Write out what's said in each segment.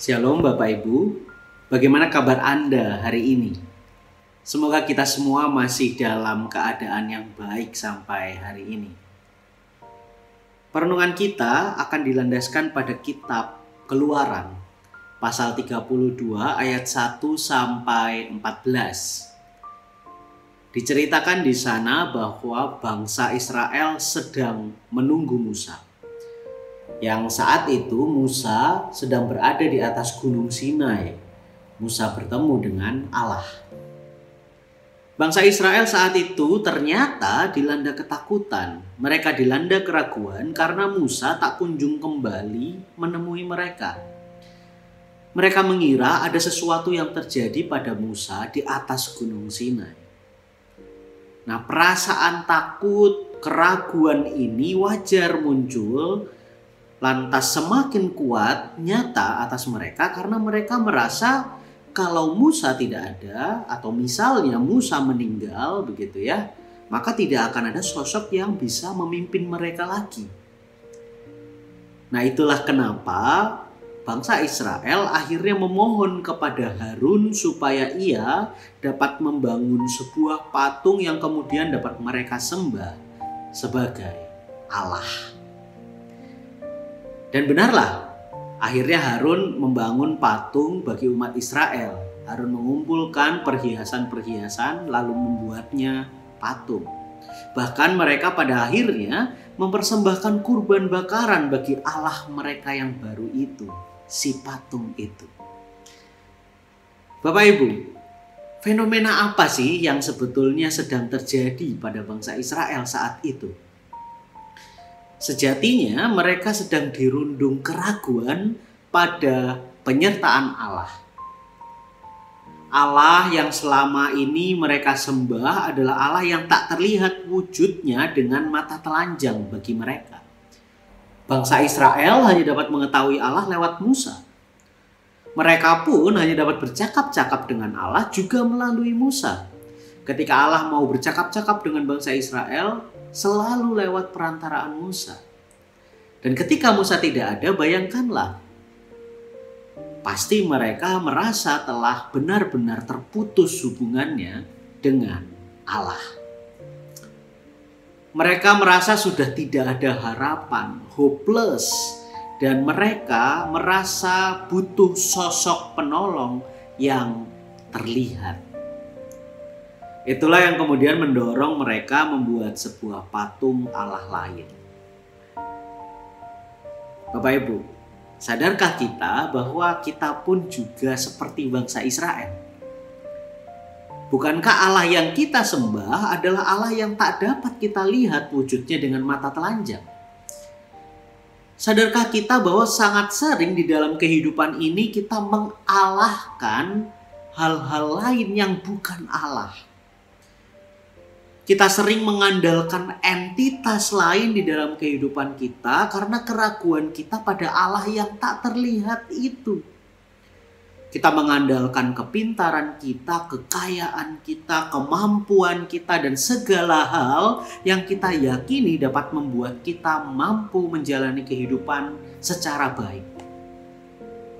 Shalom Bapak Ibu, bagaimana kabar Anda hari ini? Semoga kita semua masih dalam keadaan yang baik sampai hari ini. Perenungan kita akan dilandaskan pada kitab Keluaran, pasal 32 ayat 1 sampai 14. Diceritakan di sana bahwa bangsa Israel sedang menunggu Musa. Yang saat itu Musa sedang berada di atas gunung Sinai. Musa bertemu dengan Allah. Bangsa Israel saat itu ternyata dilanda ketakutan. Mereka dilanda keraguan karena Musa tak kunjung kembali menemui mereka. Mereka mengira ada sesuatu yang terjadi pada Musa di atas gunung Sinai. Nah, perasaan takut, keraguan ini wajar muncul, lantas semakin kuat nyata atas mereka karena mereka merasa kalau Musa tidak ada atau misalnya Musa meninggal begitu ya, maka tidak akan ada sosok yang bisa memimpin mereka lagi. Nah, itulah kenapa bangsa Israel akhirnya memohon kepada Harun supaya ia dapat membangun sebuah patung yang kemudian dapat mereka sembah sebagai Allah. Dan benarlah, akhirnya Harun membangun patung bagi umat Israel. Harun mengumpulkan perhiasan-perhiasan lalu membuatnya patung. Bahkan mereka pada akhirnya mempersembahkan kurban bakaran bagi Allah mereka yang baru itu, si patung itu. Bapak Ibu, fenomena apa sih yang sebetulnya sedang terjadi pada bangsa Israel saat itu? Sejatinya mereka sedang dirundung keraguan pada penyertaan Allah. Allah yang selama ini mereka sembah adalah Allah yang tak terlihat wujudnya dengan mata telanjang bagi mereka. Bangsa Israel hanya dapat mengetahui Allah lewat Musa. Mereka pun hanya dapat bercakap-cakap dengan Allah juga melalui Musa. Ketika Allah mau bercakap-cakap dengan bangsa Israel, selalu lewat perantaraan Musa. Dan ketika Musa tidak ada, bayangkanlah, pasti mereka merasa telah benar-benar terputus hubungannya dengan Allah. Mereka merasa sudah tidak ada harapan, hopeless, dan mereka merasa butuh sosok penolong yang terlihat. Itulah yang kemudian mendorong mereka membuat sebuah patung Allah lain. Bapak Ibu, sadarkah kita bahwa kita pun juga seperti bangsa Israel? Bukankah Allah yang kita sembah adalah Allah yang tak dapat kita lihat wujudnya dengan mata telanjang? Sadarkah kita bahwa sangat sering di dalam kehidupan ini kita mengalahkan hal-hal lain yang bukan Allah? Kita sering mengandalkan entitas lain di dalam kehidupan kita karena keraguan kita pada Allah yang tak terlihat itu. Kita mengandalkan kepintaran kita, kekayaan kita, kemampuan kita, dan segala hal yang kita yakini dapat membuat kita mampu menjalani kehidupan secara baik.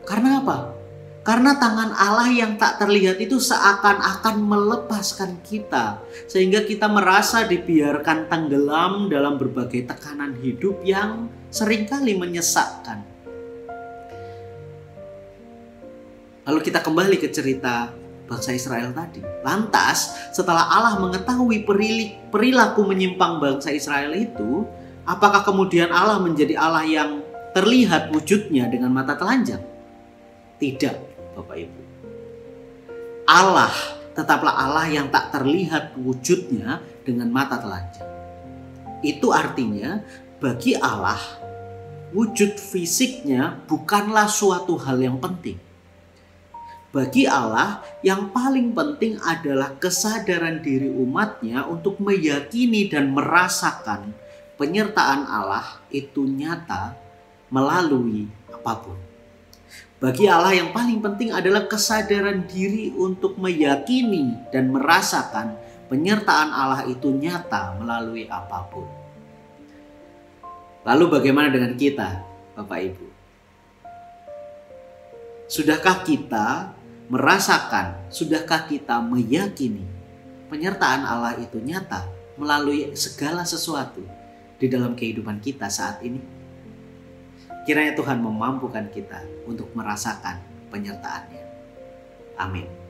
Karena apa? Karena tangan Allah yang tak terlihat itu seakan-akan melepaskan kita. Sehingga kita merasa dibiarkan tenggelam dalam berbagai tekanan hidup yang seringkali menyesakkan. Lalu kita kembali ke cerita bangsa Israel tadi. Lantas setelah Allah mengetahui perilaku menyimpang bangsa Israel itu, apakah kemudian Allah menjadi Allah yang terlihat wujudnya dengan mata telanjang? Tidak. Bapak Ibu, Allah tetaplah Allah yang tak terlihat wujudnya dengan mata telanjang. Itu artinya bagi Allah wujud fisiknya bukanlah suatu hal yang penting. Bagi Allah yang paling penting adalah kesadaran diri umatnya untuk meyakini dan merasakan penyertaan Allah itu nyata melalui apapun. Bagi Allah yang paling penting adalah kesadaran diri untuk meyakini dan merasakan penyertaan Allah itu nyata melalui apapun. Lalu bagaimana dengan kita, Bapak Ibu? Sudahkah kita merasakan, sudahkah kita meyakini penyertaan Allah itu nyata melalui segala sesuatu di dalam kehidupan kita saat ini? Kiranya Tuhan memampukan kita untuk merasakan penyertaan-Nya. Amin.